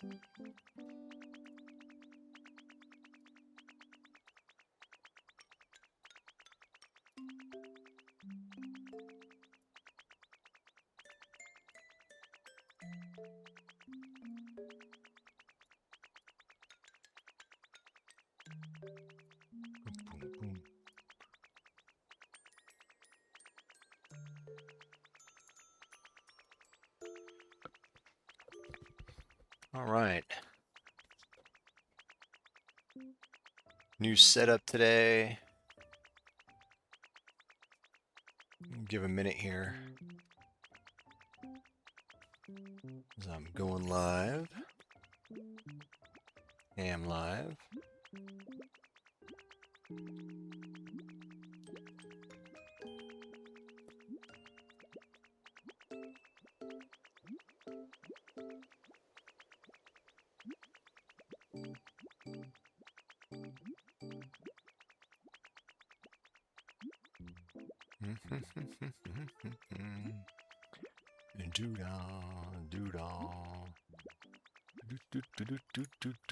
Boom, boom. All right. New setup today. Give a minute here. As I'm going live. Am live. Doo-dah. Doo-dah. Do do do do do.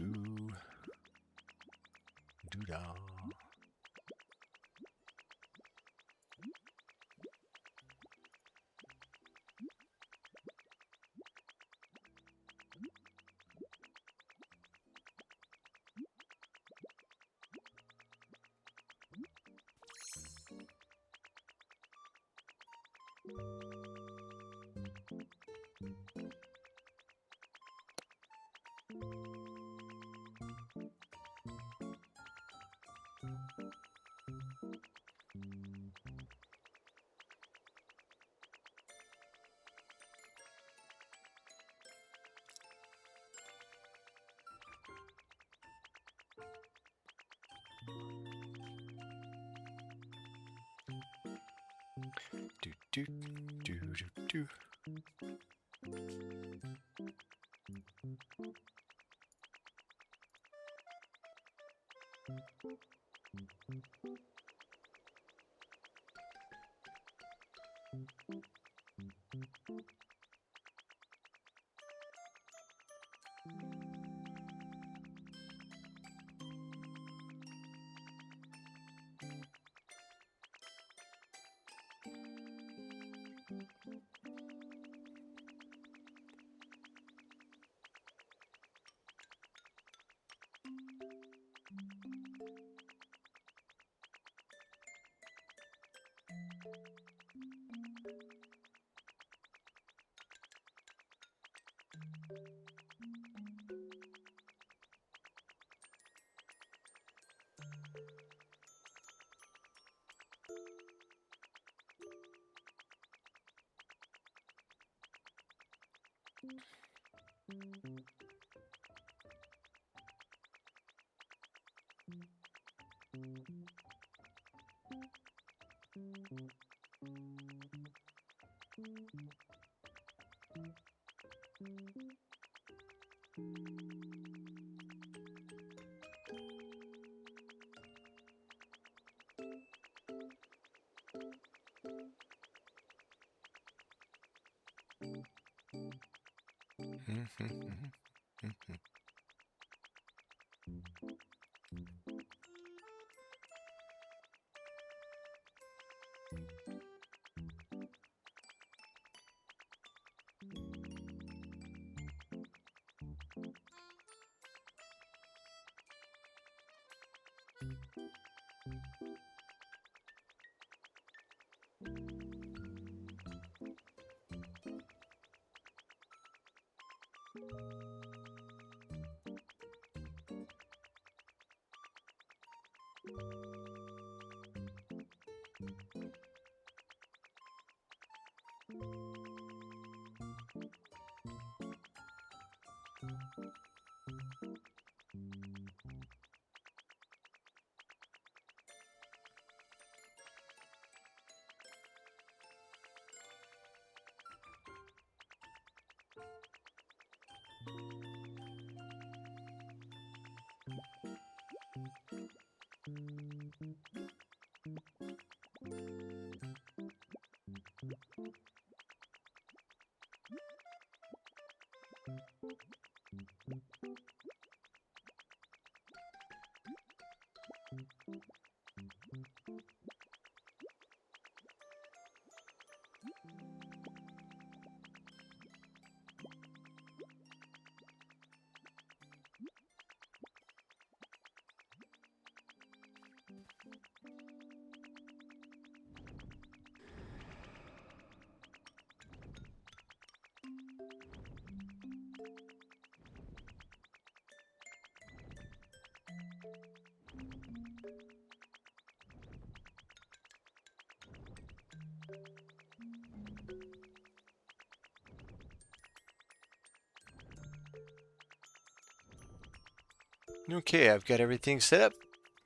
Okay, I've got everything set up,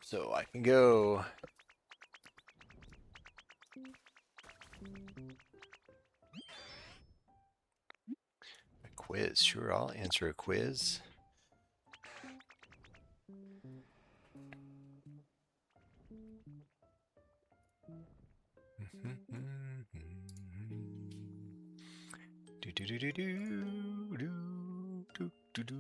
so I can go. A quiz, sure, I'll answer a quiz. Do do do do do do do do do.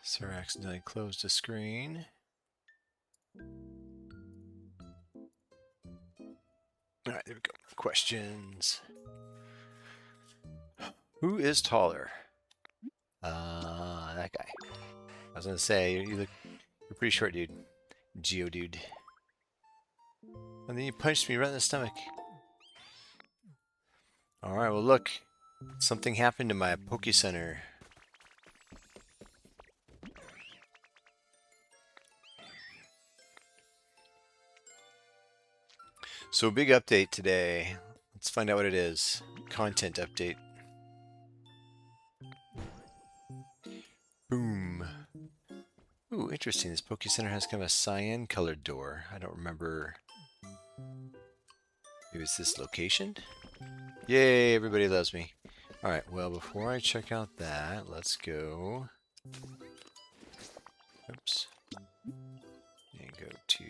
Sir accidentally closed the screen. Alright, there we go. Questions. Who is taller? That guy. I was gonna say, you're pretty short, dude. Geodude. And then you punched me right in the stomach. Alright, well look. Something happened to my Poke Center. So big update today. Let's find out what it is. Content update. Boom. Ooh, interesting. This Poke Center has kind of a cyan colored door. I don't remember. Maybe it's this location? Yay, everybody loves me. Alright, well, before I check out that, let's go. Oops. And go to.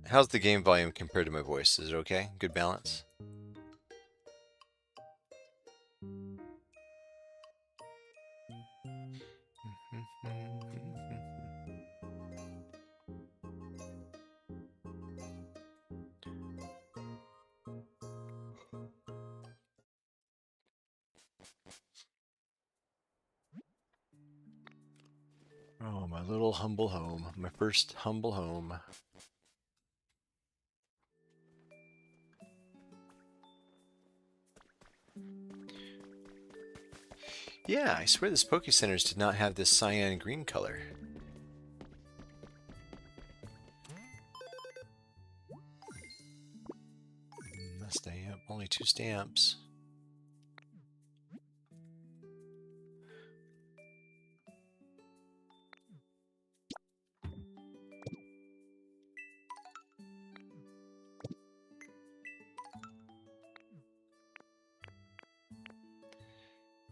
How's the game volume compared to my voice? Is it okay? Good balance? Oh, my little humble home. My first humble home. Yeah, I swear this Poke Centers did not have this cyan green color. A stamp. Only 2 stamps.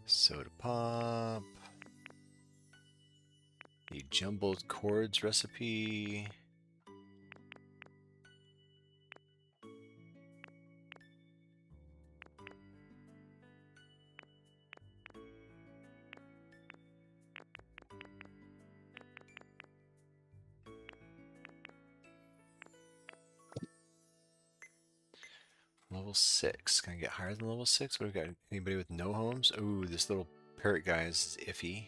Soda pop. The jumbled chords recipe. Level 6. Can I get higher than level 6? What do we got? Anybody with no homes? Ooh, this little parrot guy is iffy.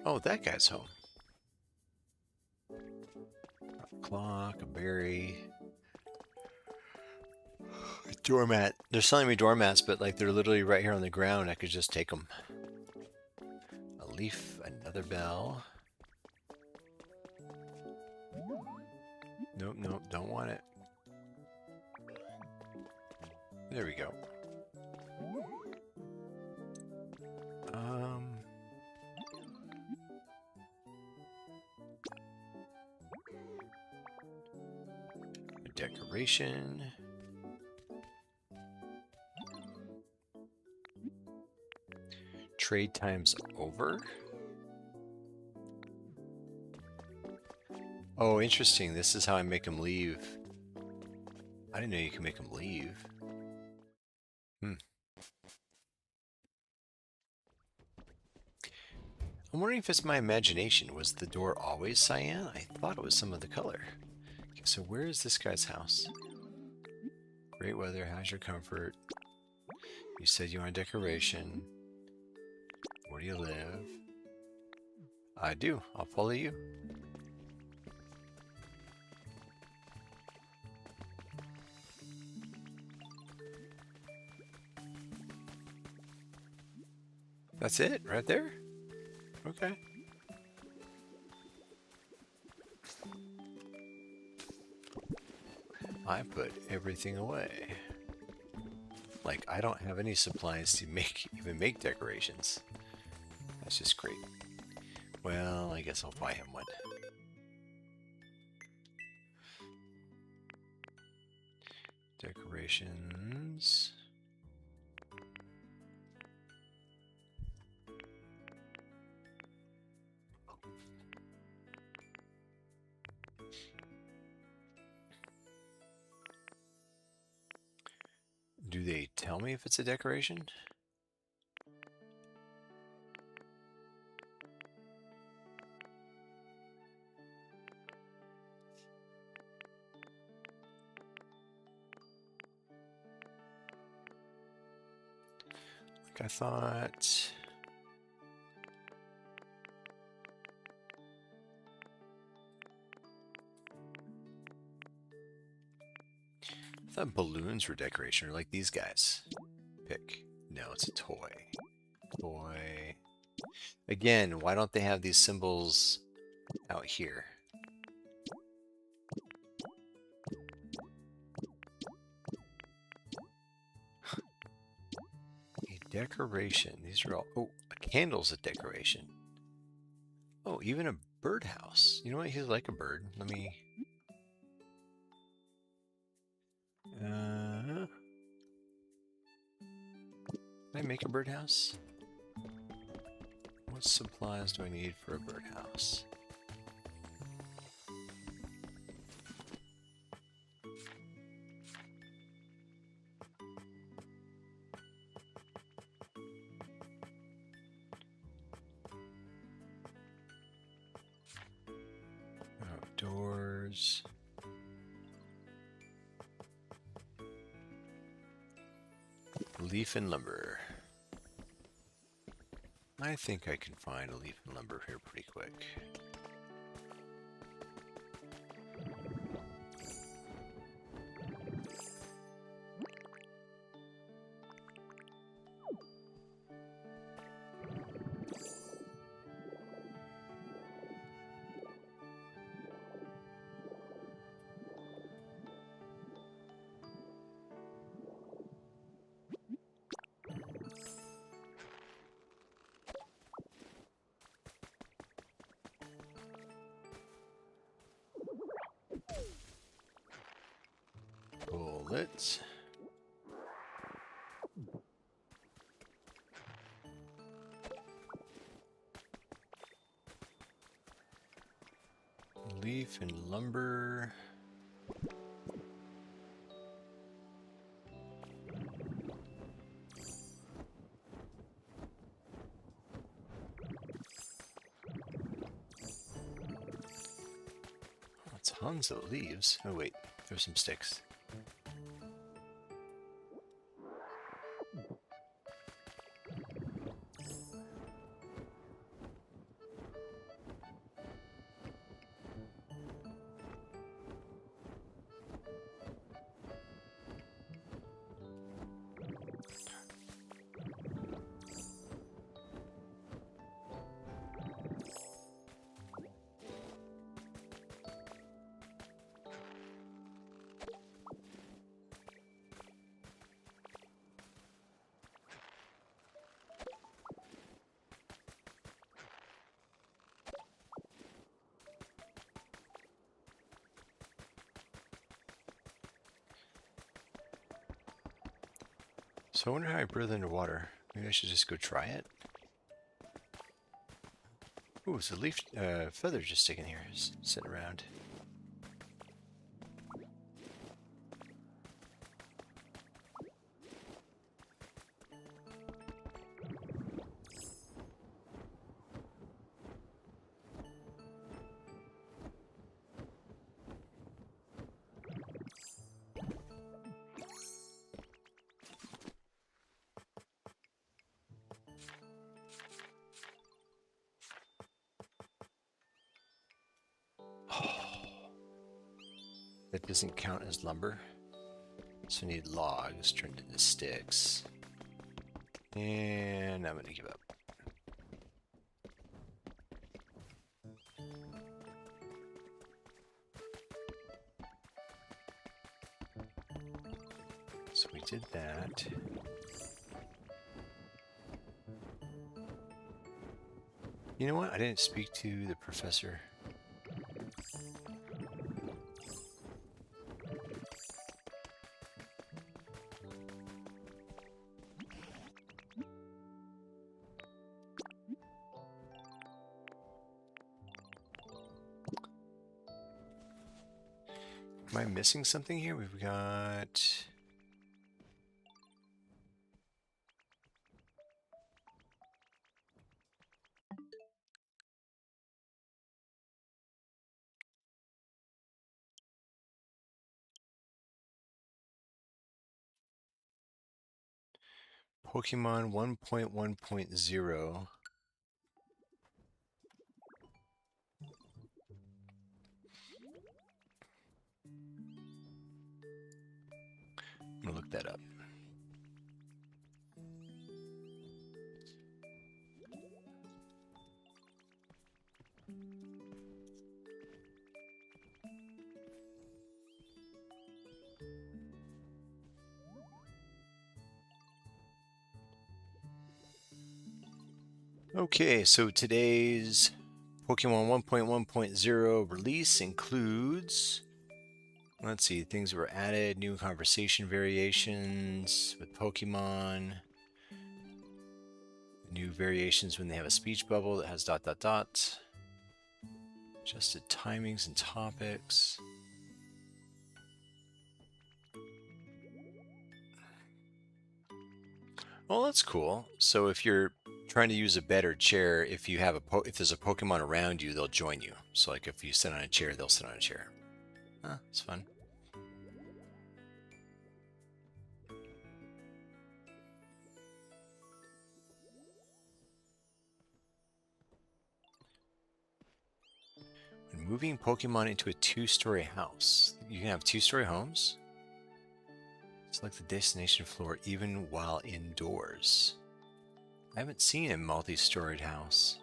Oh, that guy's home. A clock, a berry. A doormat. They're selling me doormats, but like they're literally right here on the ground. I could just take them. A leaf, another bell. Nope, nope, don't want it. There we go. Decoration. Trade time's over. Oh, interesting. This is how I make them leave. I didn't know you can make them leave. I'm wondering if it's my imagination. Was the door always cyan? I thought it was some other color. Okay, so where is this guy's house? Great weather, how's your comfort? You said you want a decoration. Where do you live? I do. I'll follow you. That's it, right there? Okay. I put everything away. Like, I don't have any supplies to even make decorations. That's just great. Well, I guess I'll buy him one. Decorations. Do they tell me if it's a decoration? Like I thought. I thought balloons were decoration, or like these guys. Pick. No, it's a toy. Toy. Again, why don't they have these symbols out here? A decoration. These are all... Oh, a candle's a decoration. Oh, even a birdhouse. You know what? He's like a bird. Let me... Can I make a birdhouse? What supplies do I need for a birdhouse? Outdoors. Leaf and lumber. I think I can find a leaf and lumber here pretty quick. Bullets. Leaf and lumber. Oh, tons of leaves. Oh wait, there's some sticks. So I wonder how I breathe underwater. Maybe I should just go try it. Ooh, it's a leaf feather just sticking here, sitting around. That doesn't count as lumber. So we need logs turned into sticks. And I'm going to give up. So we did that. You know what? I didn't speak to the professor. Am I missing something here? We've got... Pokemon 1.1.0. I'm gonna look that up. Okay, so today's Pokemon 1.1.0 release includes, let's see, things that were added, new conversation variations with Pokemon, new variations when they have a speech bubble that has ... adjusted timings and topics. Well, that's cool. So if you're trying to use a better chair, if you have if there's a Pokemon around you, they'll join you. So like if you sit on a chair, they'll sit on a chair. Huh, it's fun. When moving Pokemon into a two-story house, you can have two-story homes. Select the destination floor even while indoors. I haven't seen a multi-storied house.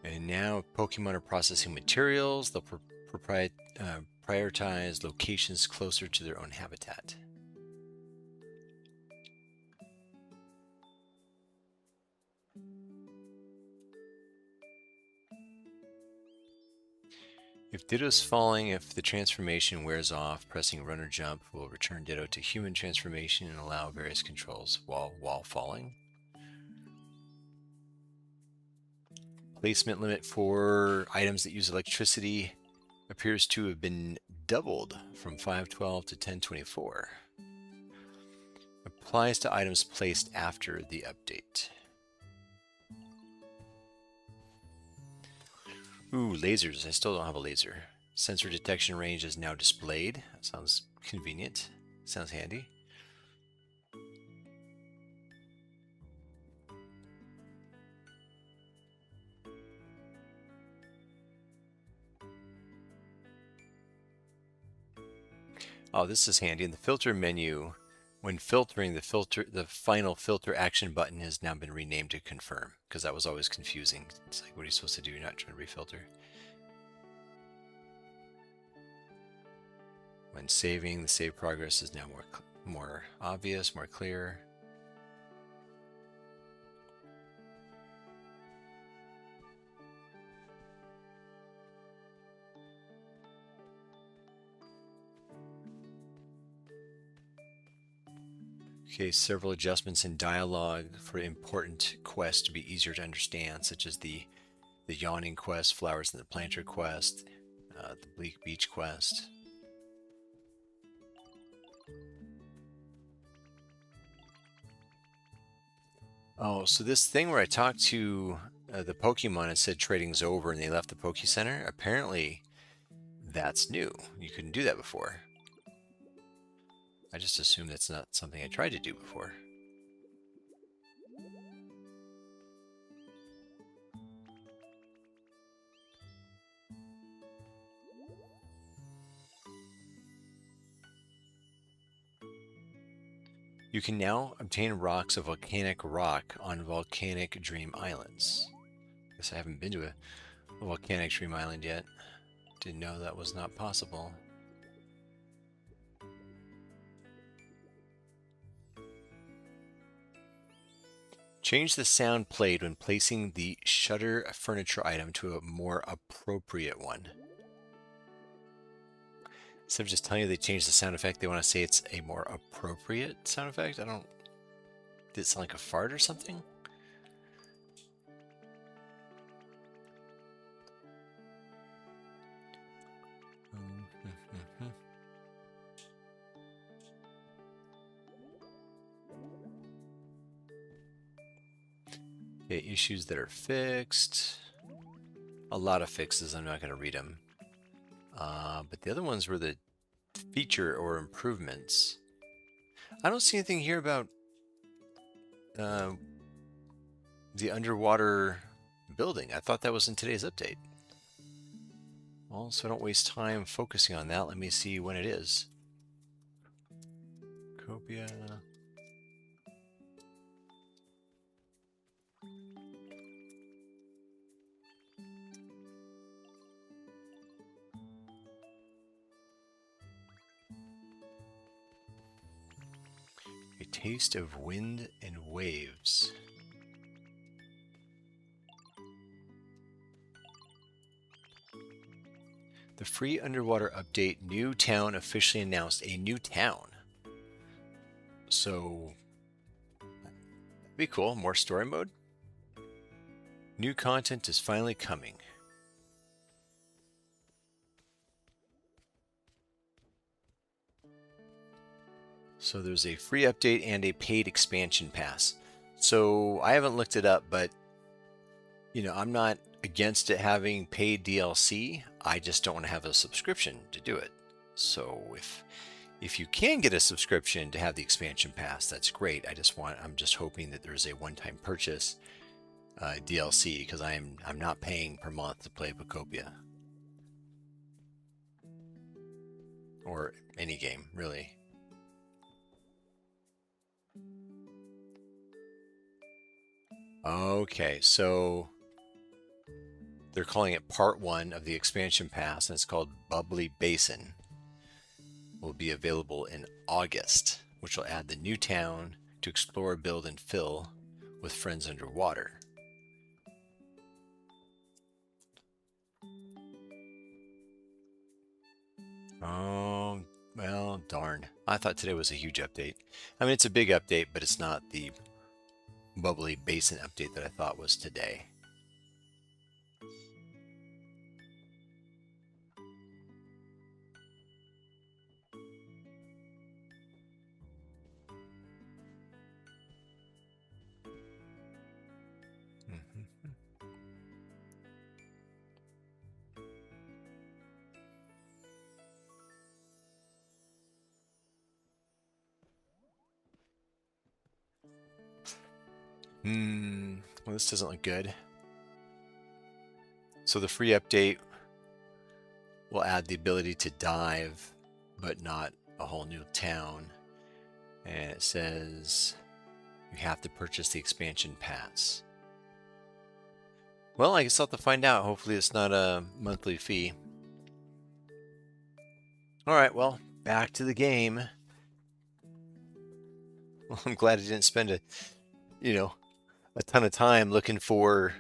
And now Pokemon are processing materials. They'll prioritize locations closer to their own habitat. If Ditto's falling, if the transformation wears off, pressing run or jump will return Ditto to human transformation and allow various controls while falling. Placement limit for items that use electricity appears to have been doubled from 512 to 1024. Applies to items placed after the update. Ooh, lasers. I still don't have a laser. Sensor detection range is now displayed. That sounds convenient. Sounds handy. Oh, this is handy. In the filter menu, when filtering, the final filter action button has now been renamed to confirm, because that was always confusing. It's like, what are you supposed to do? You're not trying to refilter. When saving, the save progress is now more obvious, more clear. Okay, several adjustments in dialogue for important quests to be easier to understand, such as the Yawning quest, Flowers in the Planter quest, the Bleak Beach quest. Oh, so this thing where I talked to the Pokemon and said trading's over and they left the Poke Center, apparently that's new. You couldn't do that before. I just assumed that's not something I tried to do before. You can now obtain rocks of volcanic rock on volcanic dream islands. Guess I haven't been to a volcanic dream island yet. Didn't know that was not possible. Change the sound played when placing the shutter furniture item to a more appropriate one. Instead of just telling you they changed the sound effect, they want to say it's a more appropriate sound effect. I don't... Did it sound like a fart or something? Okay, issues that are fixed. A lot of fixes. I'm not going to read them. But the other ones were the feature or improvements. I don't see anything here about the underwater building. I thought that was in today's update. Well, so I don't waste time focusing on that. Let me see when it is. Pokopia. A taste of wind and waves. The free underwater update, new town officially announced. A new town. So, that'd be cool. More story mode. New content is finally coming. So there's a free update and a paid expansion pass. So I haven't looked it up, but you know, I'm not against it having paid DLC. I just don't want to have a subscription to do it. So if you can get a subscription to have the expansion pass, that's great. I'm just hoping that there's a one-time purchase DLC, because I'm not paying per month to play Pokopia. Or any game, really. Okay, so they're calling it part 1 of the expansion pass, and it's called Bubbly Basin. Will be available in August, which will add the new town to explore, build, and fill with friends underwater. Oh, well, darn. I thought today was a huge update. I mean, it's a big update, but it's not the Bubbly Basin update that I thought was today. Well, this doesn't look good. So the free update will add the ability to dive, but not a whole new town. And it says you have to purchase the expansion pass. Well, I guess I'll have to find out. Hopefully it's not a monthly fee. Alright, well, back to the game. Well, I'm glad I didn't spend a ton of time looking for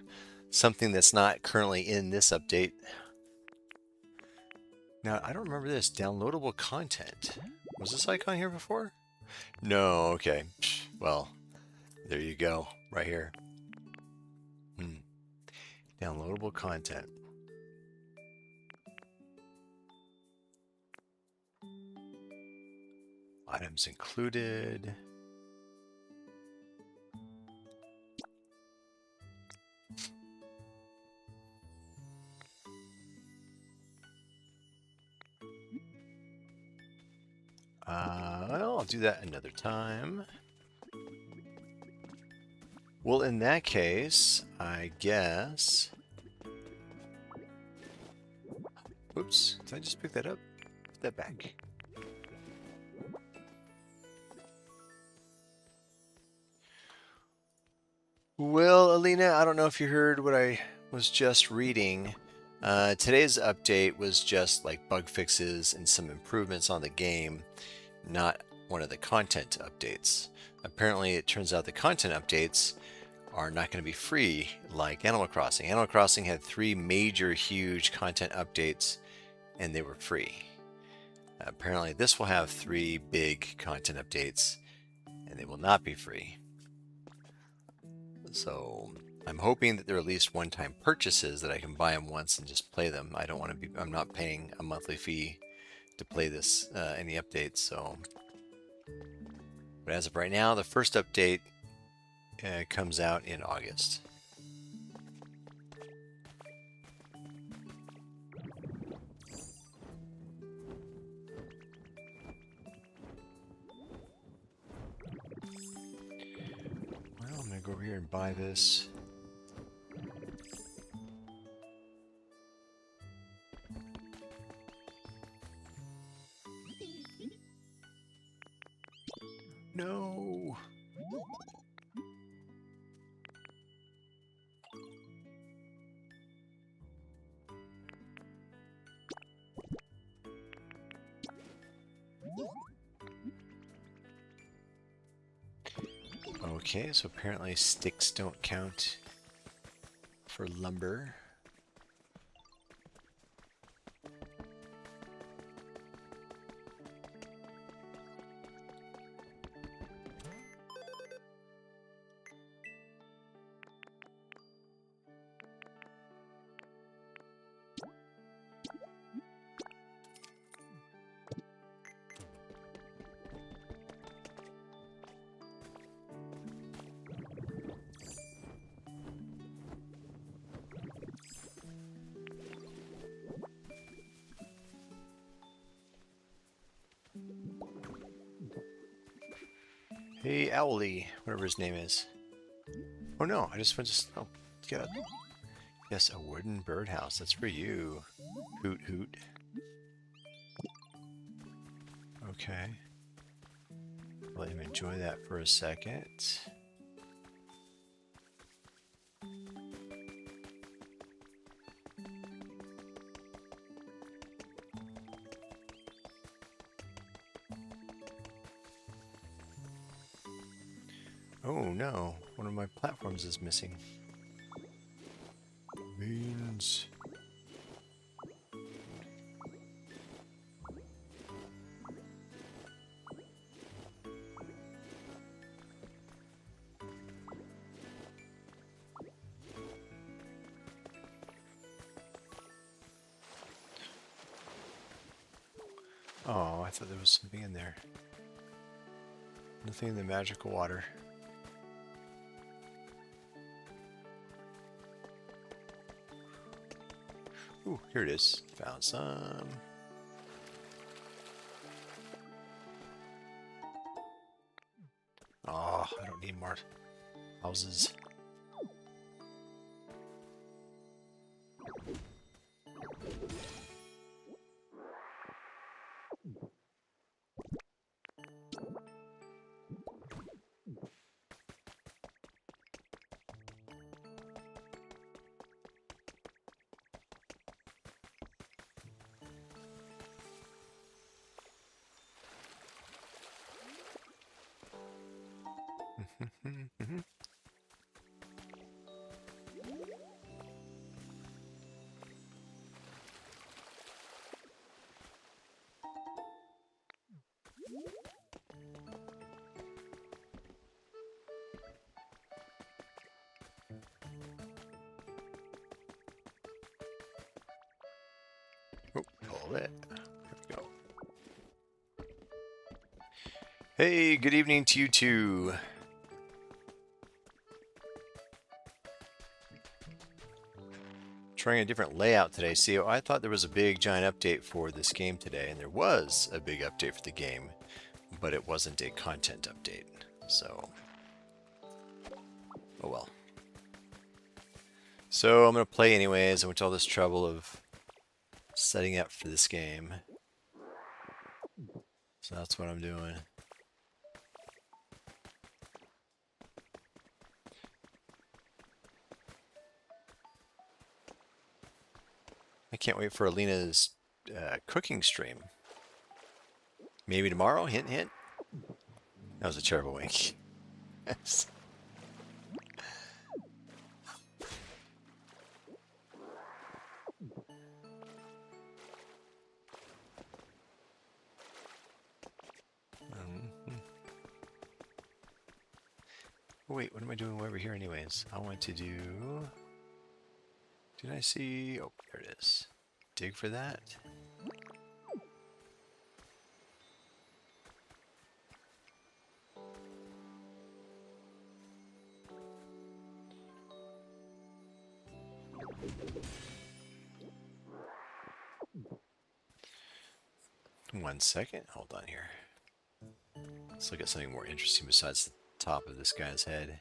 something that's not currently in this update. Now, I don't remember this. Downloadable content. Was this icon here before? No, okay. Well, there you go. Right here. Downloadable content. Items included. Well, I'll do that another time. Well, in that case, I guess... Oops, did I just pick that up? Put that back. Well, Alina, I don't know if you heard what I was just reading. Today's update was just like bug fixes and some improvements on the game, not one of the content updates. Apparently, it turns out the content updates are not going to be free like Animal Crossing. Animal Crossing had 3 major, huge content updates, and they were free. Apparently, this will have 3 big content updates, and they will not be free. So I'm hoping that they're at least one-time purchases that I can buy them once and just play them. I don't want to be. I'm not paying a monthly fee to play this any updates. So, but as of right now, the first update comes out in August. Well, I'm gonna go over here and buy this. No. Okay, so apparently sticks don't count for lumber. Hey, Owly, whatever his name is. Oh no, I just went to. Oh, God. Yes, a wooden birdhouse. That's for you. Hoot hoot. Okay. Let him enjoy that for a second. Oh no, one of my platforms is missing. Beans. Oh, I thought there was something in there. Nothing in the magical water. Ooh, here it is. Found some. Oh, I don't need more houses. Oh, pull it. There we go. Hey, good evening to you too. Trying a different layout today. See, I thought there was a big giant update for this game today, and there was a big update for the game, but it wasn't a content update. So, oh well. So I'm gonna play anyways. I went to all this trouble of setting up for this game. So that's what I'm doing. I can't wait for Alina's cooking stream. Maybe tomorrow? Hint, hint. That was a terrible wink. Yes. Wait, what am I doing over here anyways? I want to do... Did I see... Oh, there it is. Dig for that. One second. Hold on here. Let's look at something more interesting besides the top of this guy's head.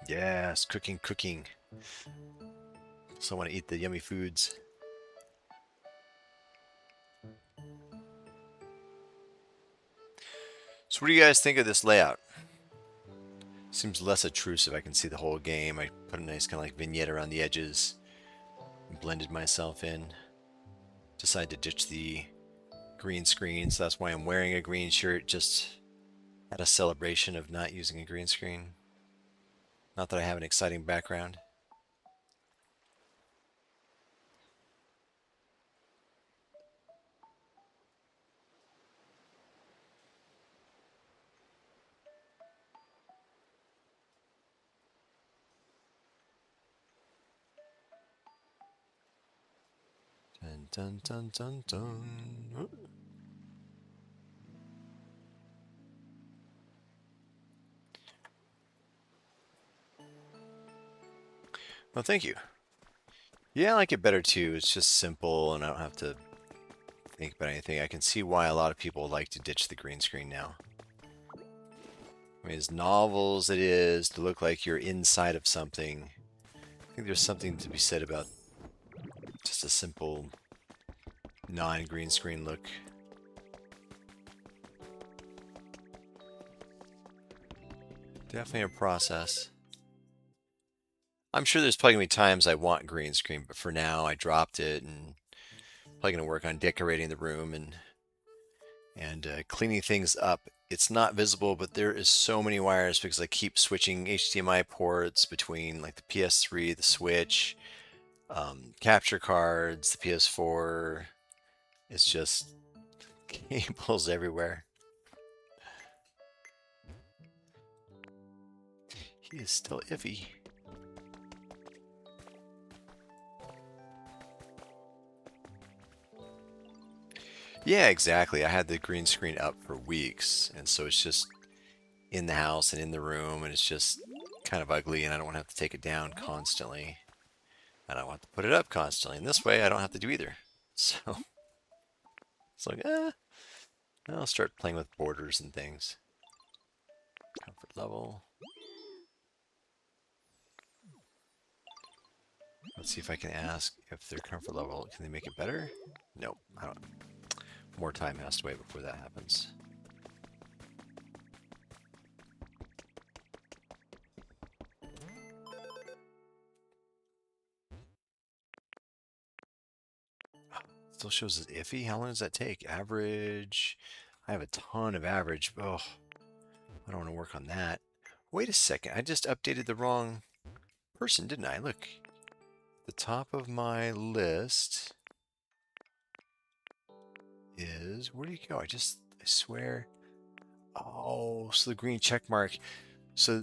Yes, cooking, cooking. So I want to eat the yummy foods. So what do you guys think of this layout? Seems less obtrusive. I can see the whole game. I put a nice kind of like vignette around the edges. Blended myself in. Decided to ditch the green screen, so that's why I'm wearing a green shirt, just at a celebration of not using a green screen. Not that I have an exciting background. Dun dun dun dun dun. Well, thank you. Yeah, I like it better too. It's just simple and I don't have to think about anything. I can see why a lot of people like to ditch the green screen now. I mean, as novel as it is to look like you're inside of something, I think there's something to be said about just a simple non-green screen look. Definitely a process. I'm sure there's probably going to be times I want green screen, but for now I dropped it and probably going to work on decorating the room and cleaning things up. It's not visible, but there is so many wires because I keep switching HDMI ports between like the PS3, the Switch, capture cards, the PS4. It's just cables everywhere. He is still iffy. Yeah, exactly. I had the green screen up for weeks, and so it's just in the house and in the room, and it's just kind of ugly, and I don't want to have to take it down constantly. I don't want to put it up constantly, and this way I don't have to do either. So it's like, I'll start playing with borders and things. Comfort level. Let's see if I can ask if their comfort level, can they make it better? Nope, I don't. More time has to wait before that happens. Still shows as iffy. How long does that take? Average. I have a ton of average. Oh, I don't want to work on that. Wait a second. I just updated the wrong person, didn't I? Look. The top of my list is... Where do you go? I swear. Oh, so the green check mark. So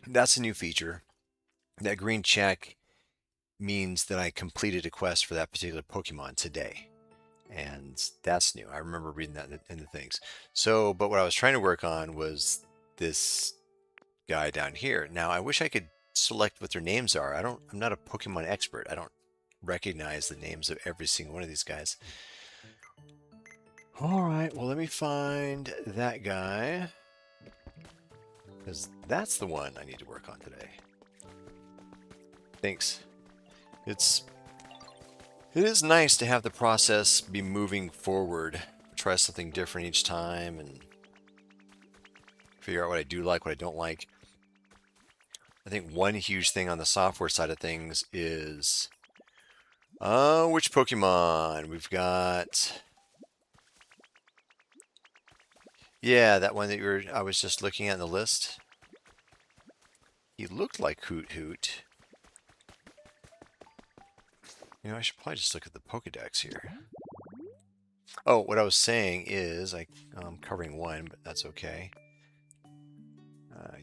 that's a new feature. That green check means that I completed a quest for that particular Pokemon today. And that's new. I remember reading that in the things. So, but what I was trying to work on was this guy down here. Now, I wish I could select what their names are. I'm not a Pokemon expert. I don't recognize the names of every single one of these guys. All right, well, let me find that guy, because that's the one I need to work on today. Thanks. It is nice to have the process be moving forward, try something different each time, and figure out what I do like, what I don't like. I think one huge thing on the software side of things is, which Pokemon? We've got, yeah, that one that I was just looking at in the list. He looked like Hoot Hoot. You know, I should probably just look at the Pokedex here. Oh, what I was saying is, I'm covering one, but that's okay.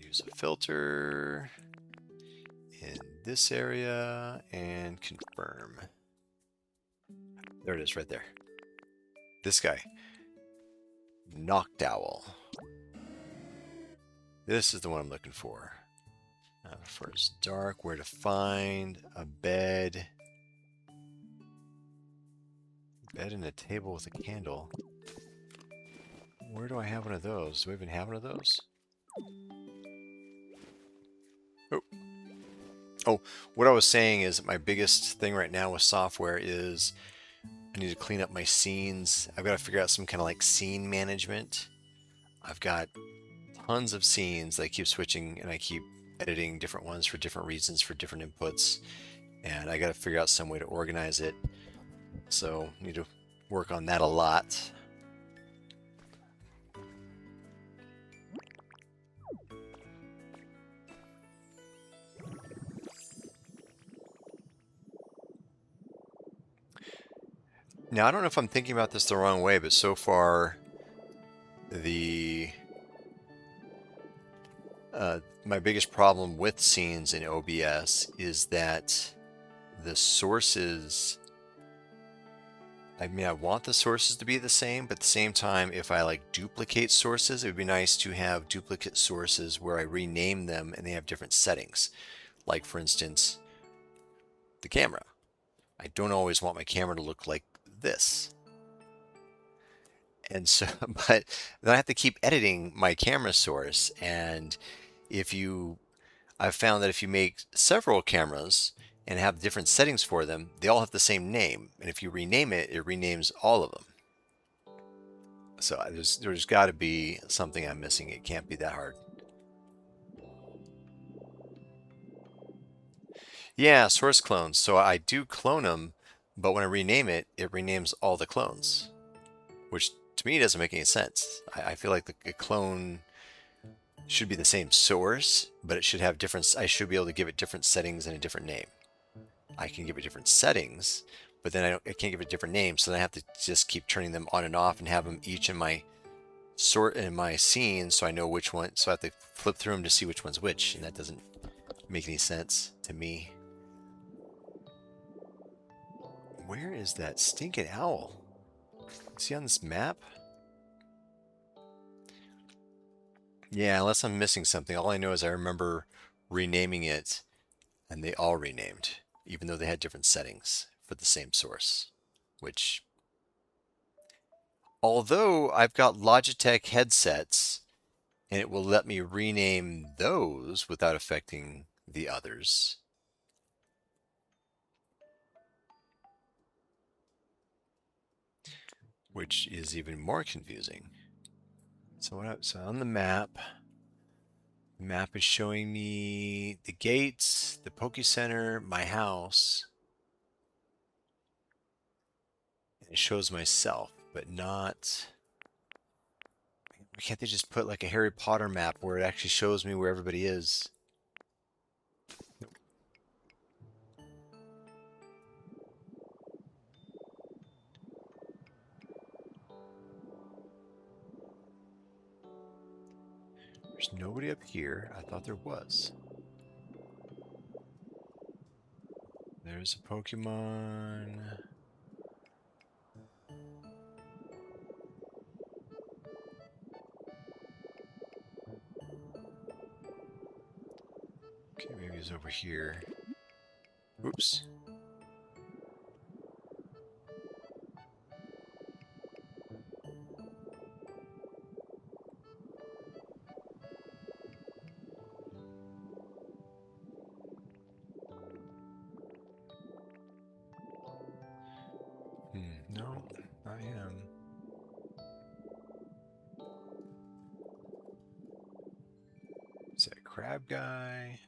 Use a filter in this area and confirm. There it is, right there. This guy. Noctowl. This is the one I'm looking for. First dark, where to find a bed. Bed and a table with a candle. Where do I have one of those? Do we even have one of those? Oh. Oh, what I was saying is my biggest thing right now with software is I need to clean up my scenes. I've got to figure out some kind of like scene management. I've got tons of scenes that I keep switching and I keep editing different ones for different reasons, for different inputs. And I got to figure out some way to organize it. So I need to work on that a lot. Now, I don't know if I'm thinking about this the wrong way, but so far, my biggest problem with scenes in OBS is that the sources, I mean, I want the sources to be the same, but at the same time, if I like duplicate sources, it would be nice to have duplicate sources where I rename them and they have different settings. Like, for instance, the camera. I don't always want my camera to look like this. And so, but then I have to keep editing my camera source. And I've found that if you make several cameras and have different settings for them, they all have the same name. And if you rename it, it renames all of them. So there's got to be something I'm missing. It can't be that hard. Yeah, source clones. So I do clone them, but when I rename it, it renames all the clones, which to me doesn't make any sense. I feel like the clone should be the same source, but it should have different. I should be able to give it different settings and a different name. I can give it different settings, but then I can't give it a different name. So then I have to just keep turning them on and off and have them each in my scene, so I know which one. So I have to flip through them to see which one's which, and that doesn't make any sense to me. Where is that stinking owl? Is he on this map? Yeah, unless I'm missing something. All I know is I remember renaming it, and they all renamed, even though they had different settings for the same source. Which, although I've got Logitech headsets, and it will let me rename those without affecting the others. Which is even more confusing. So on the map is showing me the gates, the Poke Center, my house. And it shows myself, but not. Why can't they just put like a Harry Potter map where it actually shows me where everybody is? There's nobody up here. I thought there was. There's a Pokemon. Okay, maybe he's over here. Oops. No, not him. Is that crab guy?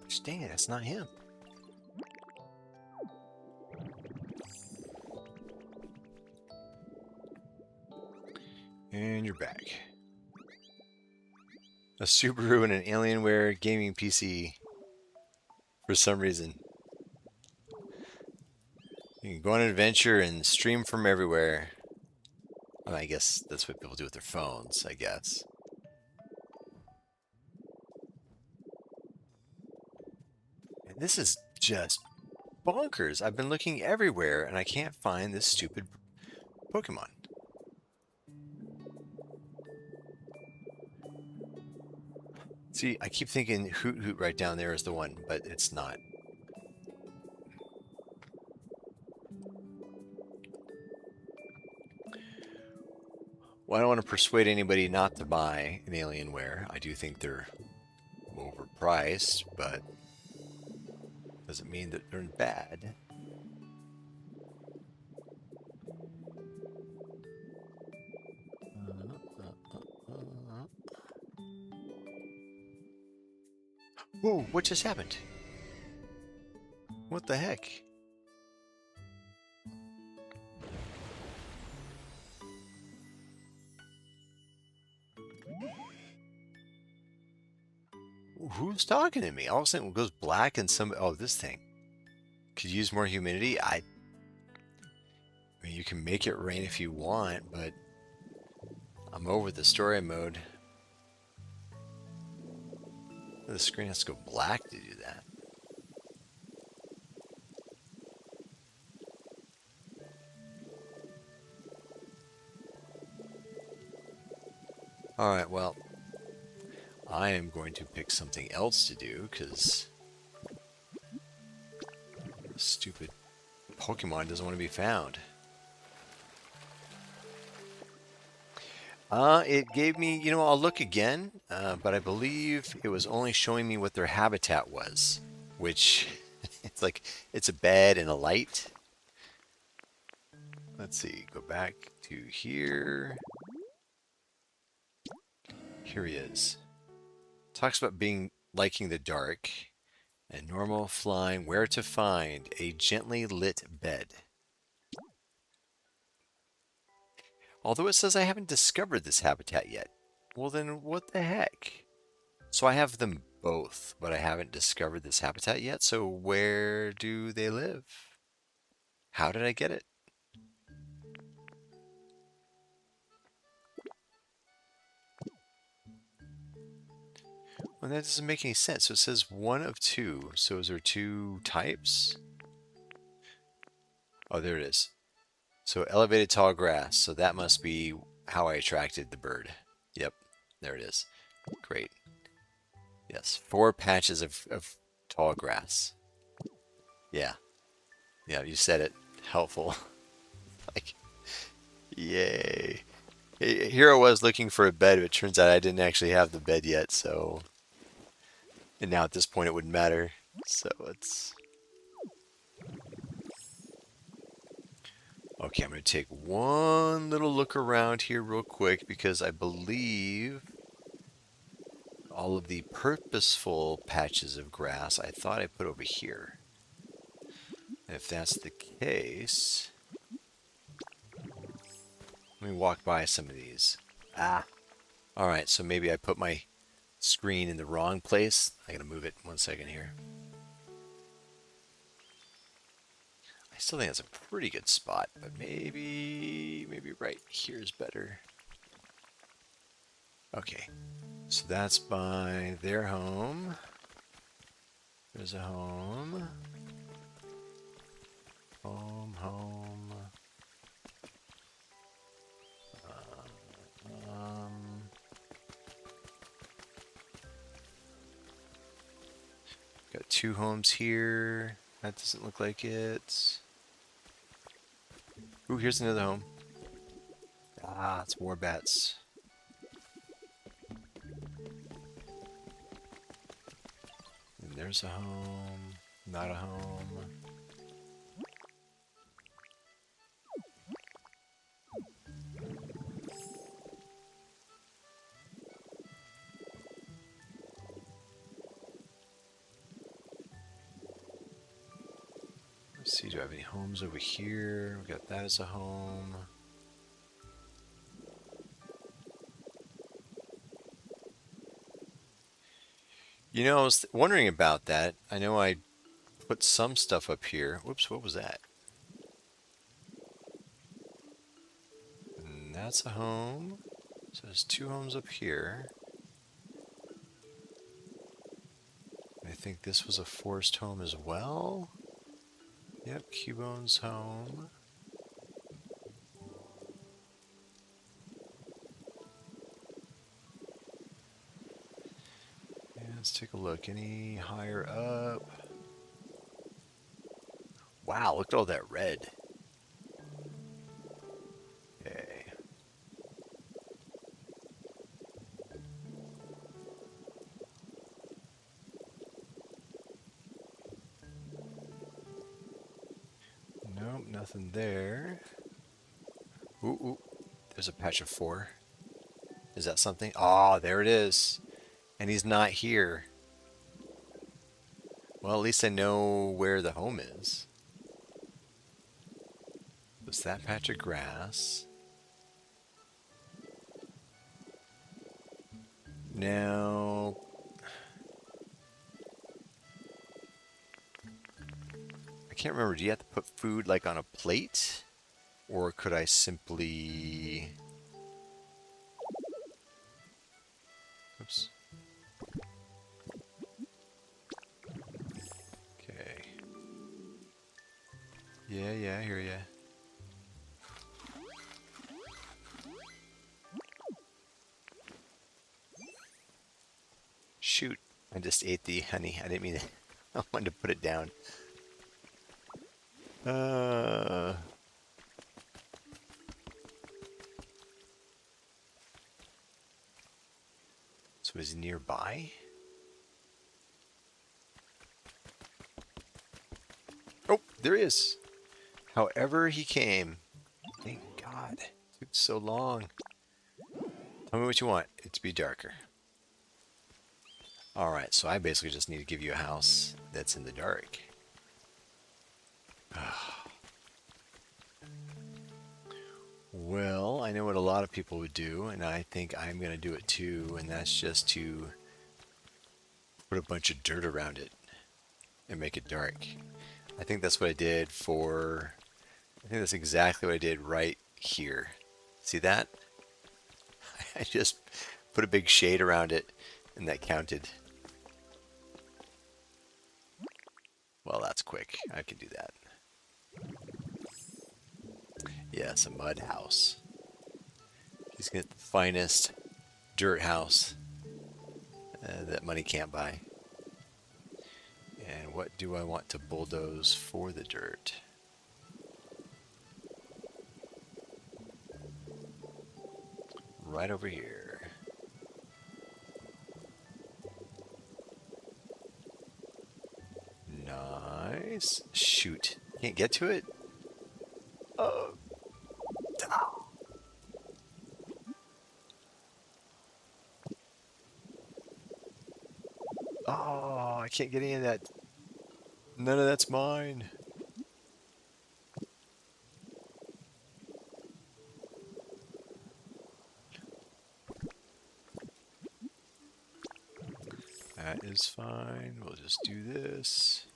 dang it, that's not him. And you're back. A Subaru and an Alienware gaming PC. For some reason. You can go on an adventure and stream from everywhere. I mean, I guess that's what people do with their phones, I guess. And this is just bonkers. I've been looking everywhere and I can't find this stupid Pokemon. See, I keep thinking Hoot Hoot right down there is the one, but it's not. Well, I don't want to persuade anybody not to buy an Alienware. I do think they're overpriced, but doesn't mean that they're bad. Whoa, what just happened? What the heck? Who's talking to me? All of a sudden it goes black and some... Oh, this thing. Could use more humidity? I mean, you can make it rain if you want, but I'm over the story mode. The screen has to go black to do that. Alright, well, I am going to pick something else to do, because stupid Pokemon doesn't want to be found. It gave me, you know, I'll look again, but I believe it was only showing me what their habitat was, which it's like, it's a bed and a light. Let's see, go back to here. Here he is. Talks about liking the dark and normal flying, where to find a gently lit bed. Although it says I haven't discovered this habitat yet. Well then, what the heck? So I have them both, but I haven't discovered this habitat yet, so where do they live? How did I get it? Well, that doesn't make any sense. So it says one of two. So is there two types? Oh, there it is. So elevated tall grass. So that must be how I attracted the bird. Yep, there it is. Great. Yes, 4 patches of tall grass. Yeah. Yeah, you said it. Helpful. Like, yay. Here I was looking for a bed, but it turns out I didn't actually have the bed yet, so... And now at this point it wouldn't matter. So it's... Okay, I'm going to take one little look around here real quick because I believe all of the purposeful patches of grass I thought I put over here. And if that's the case, let me walk by some of these. Ah. Alright, so maybe I put my screen in the wrong place. I gotta move it 1 second here. I still think that's a pretty good spot, but maybe right here is better. Okay, so that's by their home. There's a home. Home. Got 2 homes here. That doesn't look like it. Ooh, here's another home. Ah, it's more bats. And there's a home. Not a home. see, do I have any homes over here? We got that as a home. You know, I was wondering about that. I know I put some stuff up here. Whoops, what was that? And that's a home. So there's 2 homes up here. I think this was a forced home as well. Yep, Cubone's home. Yeah, let's take a look. Any higher up? Wow, look at all that red. Okay. Nope, nothing there. Ooh, ooh, there's a patch of 4. Is that something? Oh, there it is. And he's not here. Well, at least I know where the home is. What's that patch of grass? Now, I can't remember. Do you have to put food like on a plate? Or could I simply... Oops. Okay. Yeah, I hear ya. Shoot. I just ate the honey. I didn't mean to... I wanted to put it down. So is he nearby? Oh, there he is. However he came. Thank God. It took so long. Tell me what you want. It to be darker. Alright, so I basically just need to give you a house that's in the dark. Well, I know what a lot of people would do, and I think I'm going to do it too, and that's just to put a bunch of dirt around it and make it dark. I think that's what I did for... I think that's exactly what I did right here. See that? I just put a big shade around it, and that counted. Well, that's quick. I can do that. Yes, a mud house. He's got the finest dirt house that money can't buy. And what do I want to bulldoze for the dirt? Right over here. Nice. Shoot. Can't get to it? Oh. Oh, I can't get any of that. None of that's mine. That is fine. We'll just do this.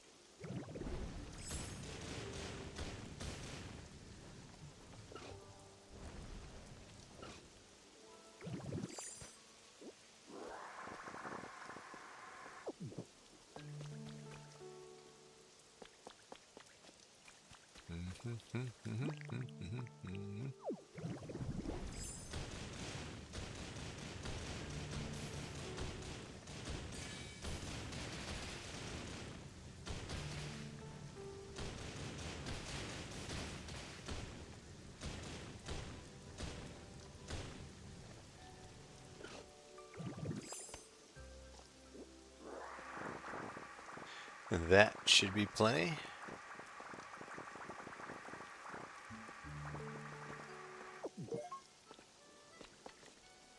That should be plenty.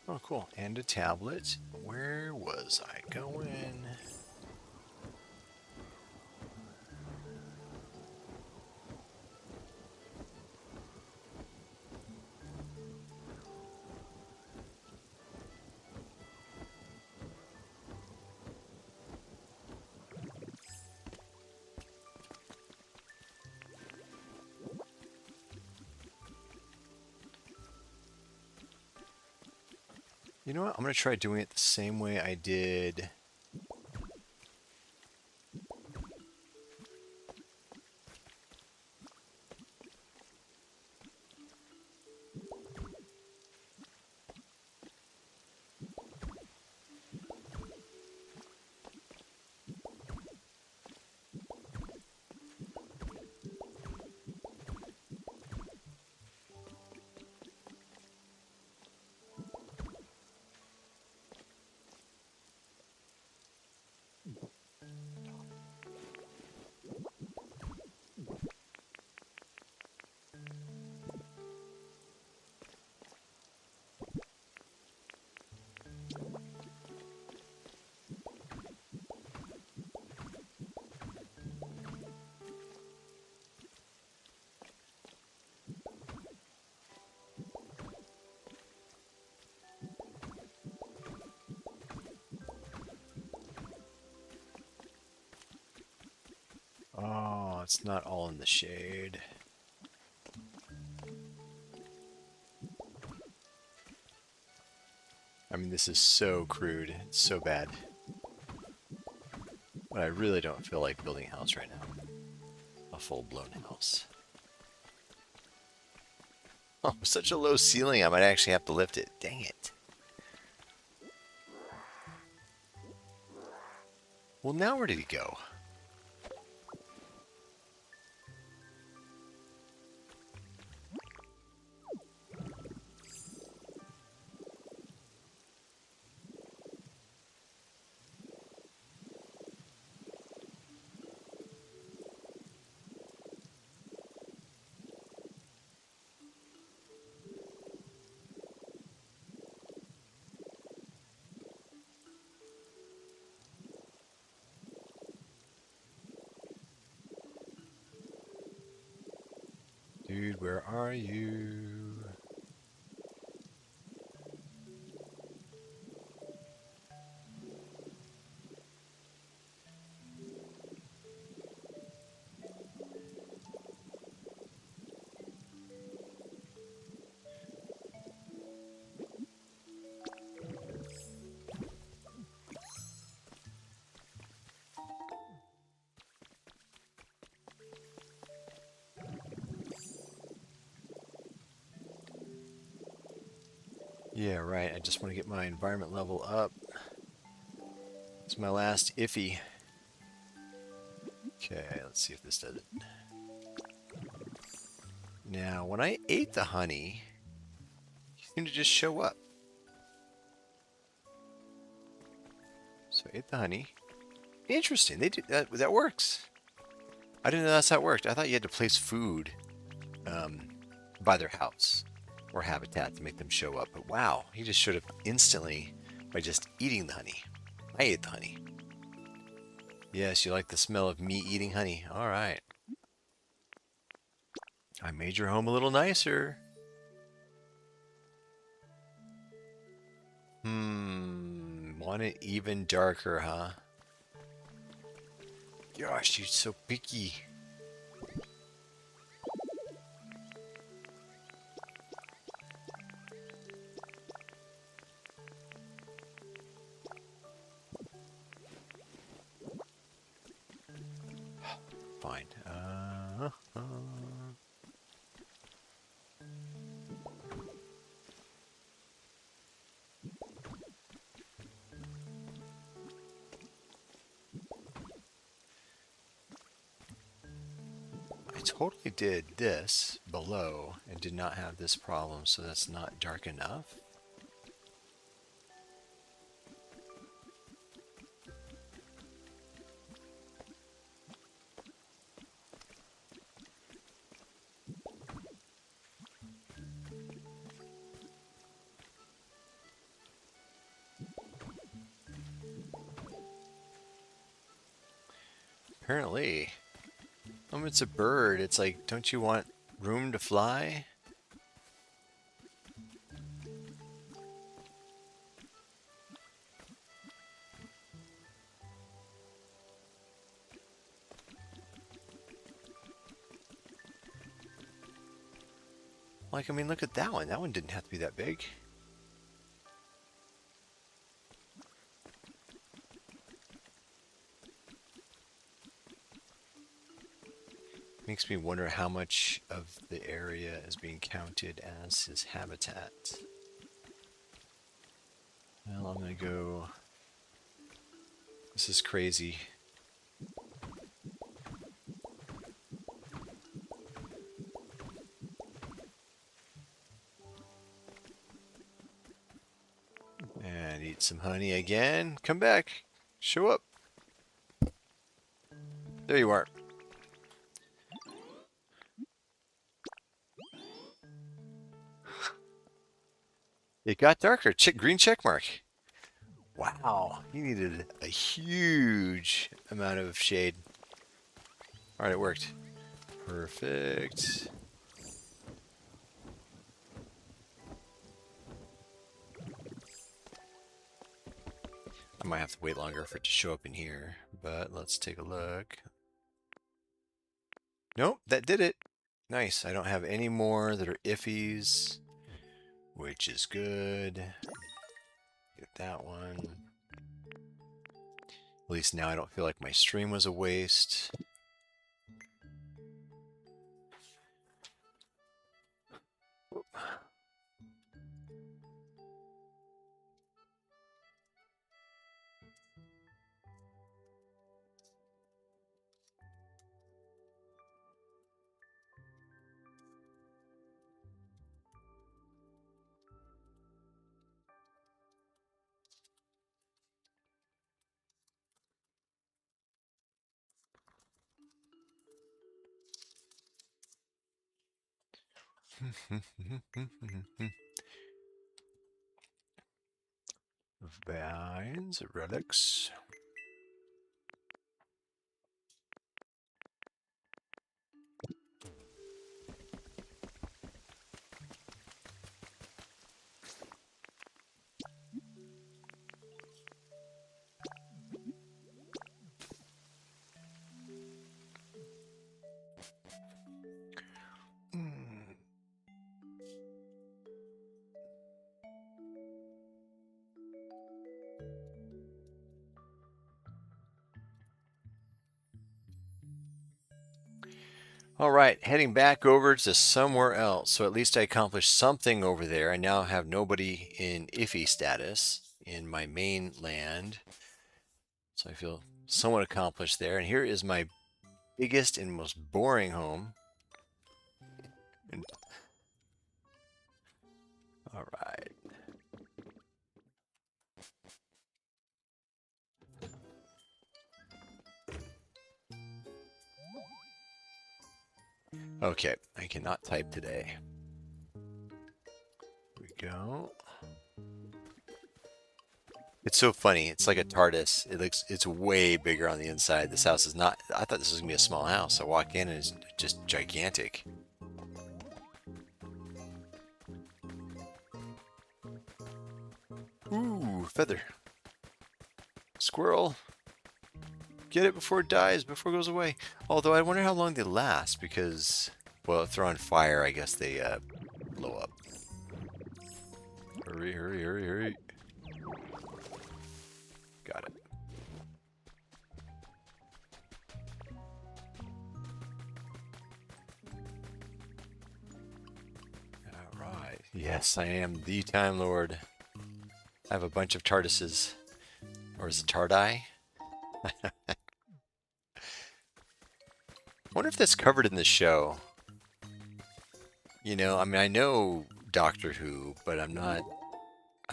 Oh, cool. And a tablet. Where was I going? You know what? I'm going to try doing it the same way I did. Oh, it's not all in the shade. I mean, this is so crude. It's so bad. But I really don't feel like building a house right now. A full-blown house. Oh, such a low ceiling, I might actually have to lift it. Dang it. Well, now where did he go? Dude, where are you? Yeah, right. I just want to get my environment level up. It's my last iffy. Okay, let's see if this does it. Now, when I ate the honey, it seemed to just show up. So I ate the honey. Interesting. They do that. That works. I didn't know that's how it worked. I thought you had to place food by their house or habitat to make them show up. But wow, he just showed up instantly by just eating the honey. I ate the honey. Yes, you like the smell of me eating honey. All right. I made your home a little nicer. Want it even darker, huh? Gosh, you're so picky. Fine. I totally did this below and did not have this problem, so that's not dark enough. Apparently. It's a bird. It's like, don't you want room to fly? Like, I mean, look at that one. That one didn't have to be that big. Makes me wonder how much of the area is being counted as his habitat. Well, I'm gonna go. This is crazy. And eat some honey again. Come back. Show up. There you are. It got darker. Green check mark. Wow. He needed a huge amount of shade. Alright, it worked. Perfect. I might have to wait longer for it to show up in here, but let's take a look. Nope, that did it. Nice. I don't have any more that are iffies, which is good. Get that one. At least now I don't feel like my stream was a waste. Vines, relics. All right, heading back over to somewhere else. So at least I accomplished something over there. I now have nobody in iffy status in my main land. So I feel somewhat accomplished there. And here is my biggest and most boring home. All right. Okay, I cannot type today. Here we go. It's so funny. It's like a TARDIS. It's way bigger on the inside. This house is not. I thought this was gonna be a small house. I walk in and it's just gigantic. Ooh, feather. Squirrel. Get it before it dies, before it goes away. Although I wonder how long they last because, well, if they're on fire, I guess they blow up. Hurry, hurry, hurry, hurry. Got it. All right. Yes, I am the Time Lord. I have a bunch of TARDISes. Or is it TARDI? I wonder if that's covered in the show. You know, I mean, I know Doctor Who, but I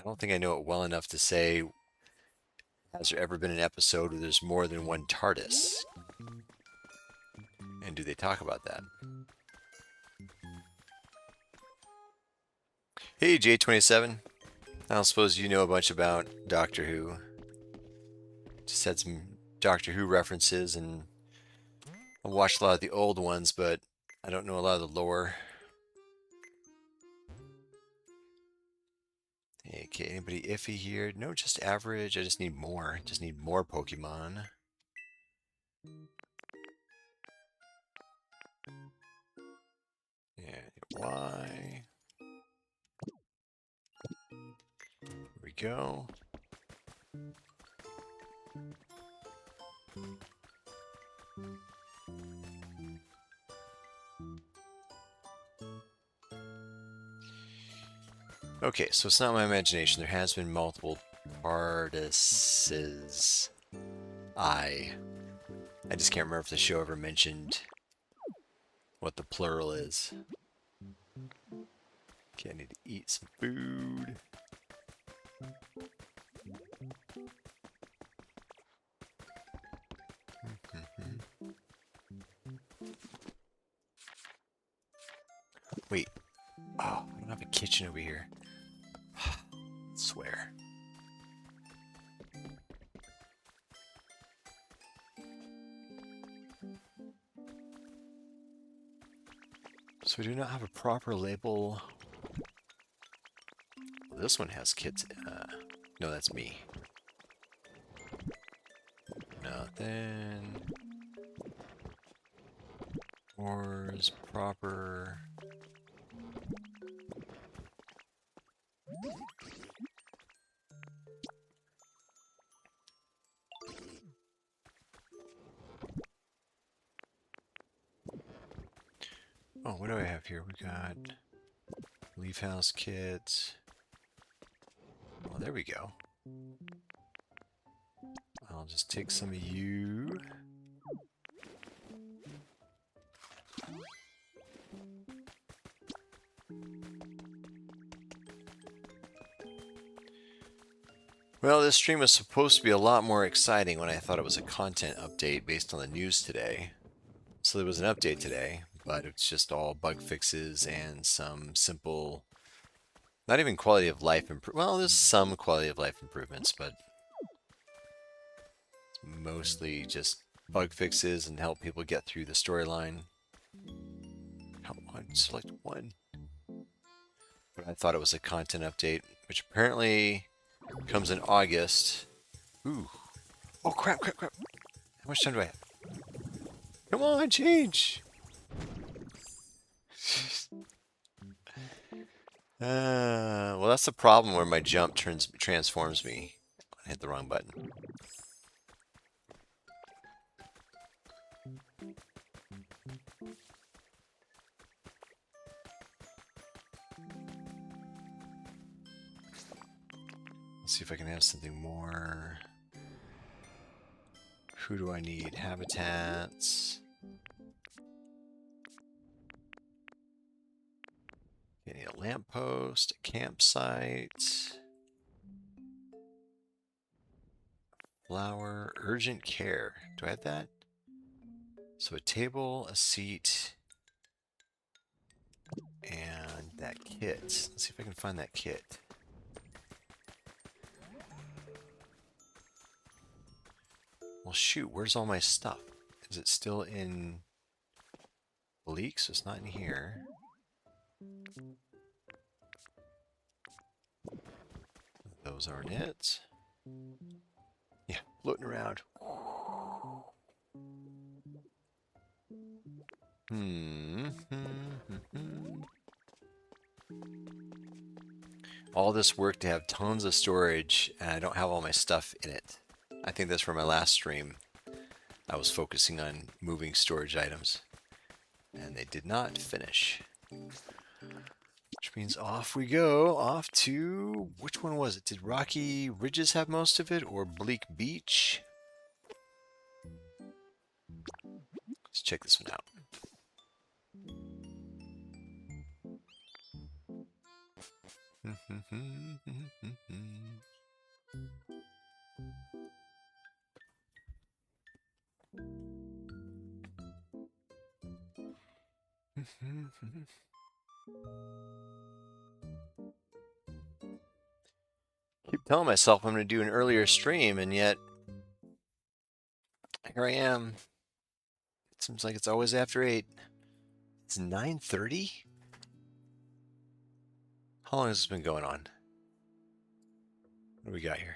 don't think I know it well enough to say, has there ever been an episode where there's more than one TARDIS? And do they talk about that? Hey, J27. I don't suppose you know a bunch about Doctor Who. Just had some Doctor Who references, and I watched a lot of the old ones, but I don't know a lot of the lore. Okay, anybody iffy here? No, just average. I just need more. Just need more Pokemon. Yeah, Y. Here we go. Okay, so it's not my imagination. There has been multiple TARDISes. I just can't remember if the show ever mentioned what the plural is. Okay, I need to eat some food. Wait. Oh, I don't have a kitchen over here. I swear. So we do not have a proper label. Well, this one has kids. No, that's me. Nothing. Wars proper. Oh, what do I have here? We got Leaf House kits. Oh, there we go. I'll just take some of you. Well, this stream was supposed to be a lot more exciting when I thought it was a content update based on the news today. So there was an update today, but it's just all bug fixes and some simple, not even quality of life well, there's some quality of life improvements, but it's mostly just bug fixes and help people get through the storyline. Help one, select one. But I thought it was a content update, which apparently comes in August. Ooh. Oh, crap. How much time do I have? Come on, change. Well, that's the problem where my jump transforms me when I hit the wrong button. Let's see if I can have something more. Who do I need? Habitats. I need a lamppost, a campsite. Flower, urgent care. Do I have that? So a table, a seat, and that kit. Let's see if I can find that kit. Well, shoot, where's all my stuff? Is it still in Bleak? So it's not in here. Those aren't it. Yeah, floating around. All this work to have tons of storage, and I don't have all my stuff in it. I think that's from my last stream. I was focusing on moving storage items, and they did not finish. Which means off we go, off to, which one was it? Did Rocky Ridges have most of it, or Bleak Beach? Let's check this one out. Keep telling myself I'm going to do an earlier stream, and yet here I am. It seems like it's always after 8. It's 9:30? How long has this been going on? What do we got here?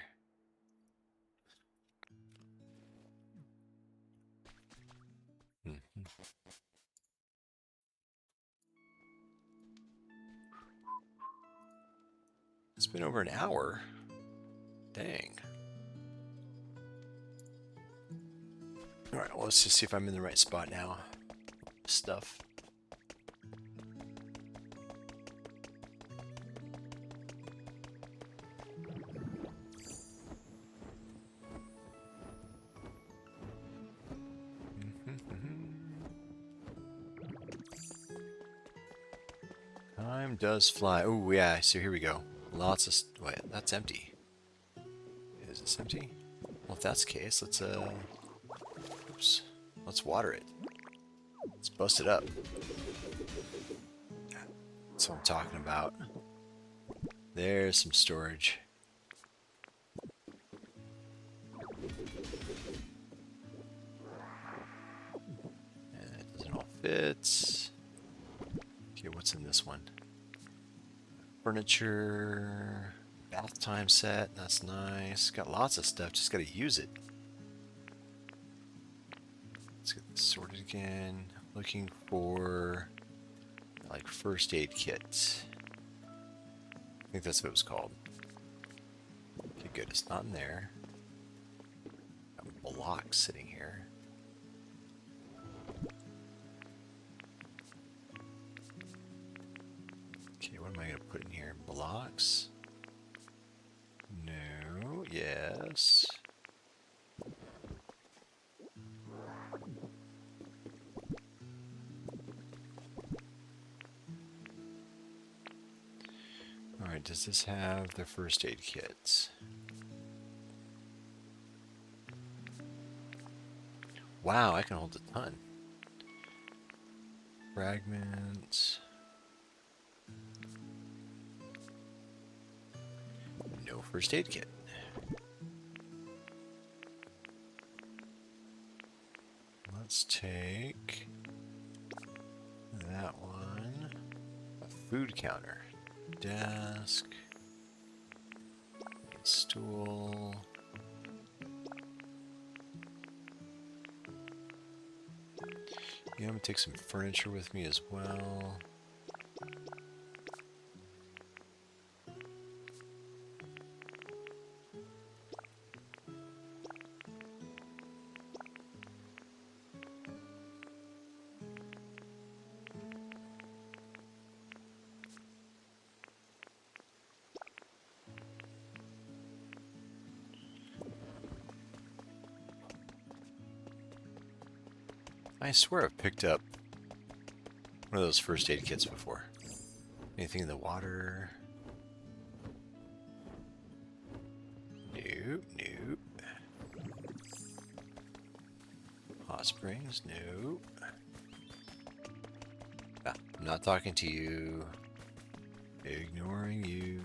It's been over an hour. Dang. Alright, well, let's just see if I'm in the right spot now. Stuff. Time does fly. Oh, yeah, so here we go. Lots of... Wait, that's empty. Is this empty? Well, if that's the case, let's, oops. Let's water it. Let's bust it up. That's what I'm talking about. There's some storage. And it doesn't all fit. Okay, what's in this one? Furniture, bath time set, that's nice. Got lots of stuff, just gotta use it. Let's get this sorted again. Looking for like first aid kit. I think that's what it was called. Okay, good, it's not in there. Got blocks sitting here. Okay, what am I gonna put in here? Blocks? No, yes. Alright, does this have the first aid kits? Wow, I can hold a ton. Fragments. No first aid kit. Let's take that one. A food counter. Desk. Stool. Yeah, I'm gonna take some furniture with me as well. I swear I've picked up one of those first aid kits before. Anything in the water? Nope, nope. Hot springs? Nope. Ah, I'm not talking to you. Ignoring you.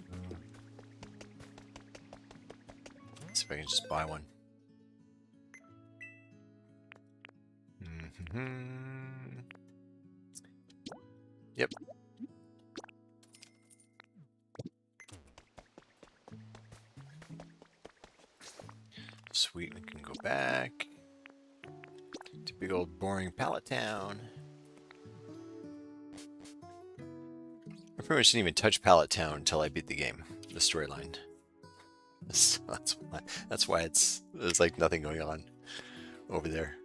Let's see if I can just buy one. Yep. Sweet, we can go back to big old boring pallet town. I pretty much didn't even touch Pallet Town until I beat the game, the storyline. So that's why there's like nothing going on over there.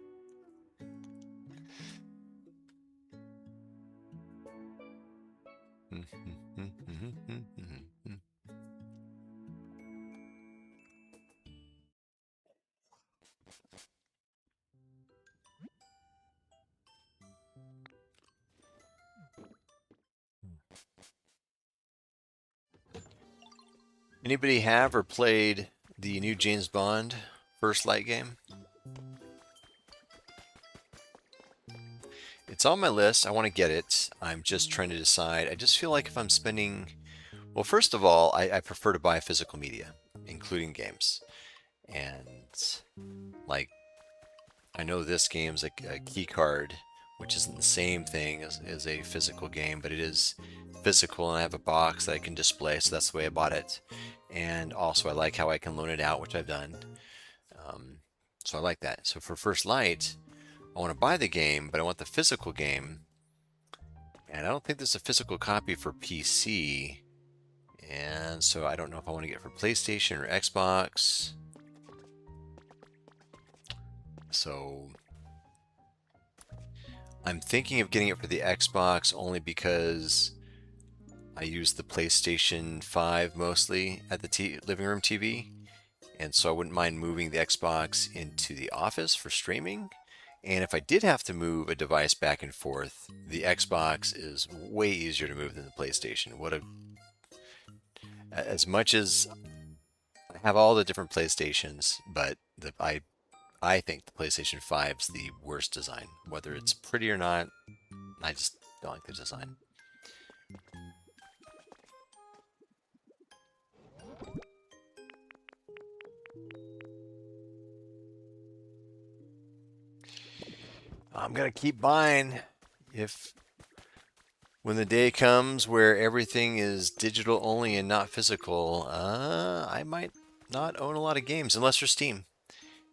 Anybody have or played the new James Bond First Light game? It's on my list. I want to get it. I'm just trying to decide. I just feel like if I'm spending... Well, first of all, I prefer to buy physical media, including games. And, like, I know this game's a key card, which isn't the same thing as a physical game, but it is physical, and I have a box that I can display, so that's the way I bought it. And also I like how I can loan it out, which I've done. So I like that. So for First Light, I want to buy the game, but I want the physical game. And I don't think there's a physical copy for PC. And so I don't know if I want to get it for PlayStation or Xbox. So I'm thinking of getting it for the Xbox only because I use the PlayStation 5 mostly at the living room TV. And so I wouldn't mind moving the Xbox into the office for streaming And if I did have to move a device back and forth, the Xbox is way easier to move than the PlayStation. As much as I have all the different PlayStations, but I think the PlayStation 5's the worst design. Whether it's pretty or not, I just don't like the design. I'm gonna keep buying. If when the day comes where everything is digital only and not physical, I might not own a lot of games unless they're Steam.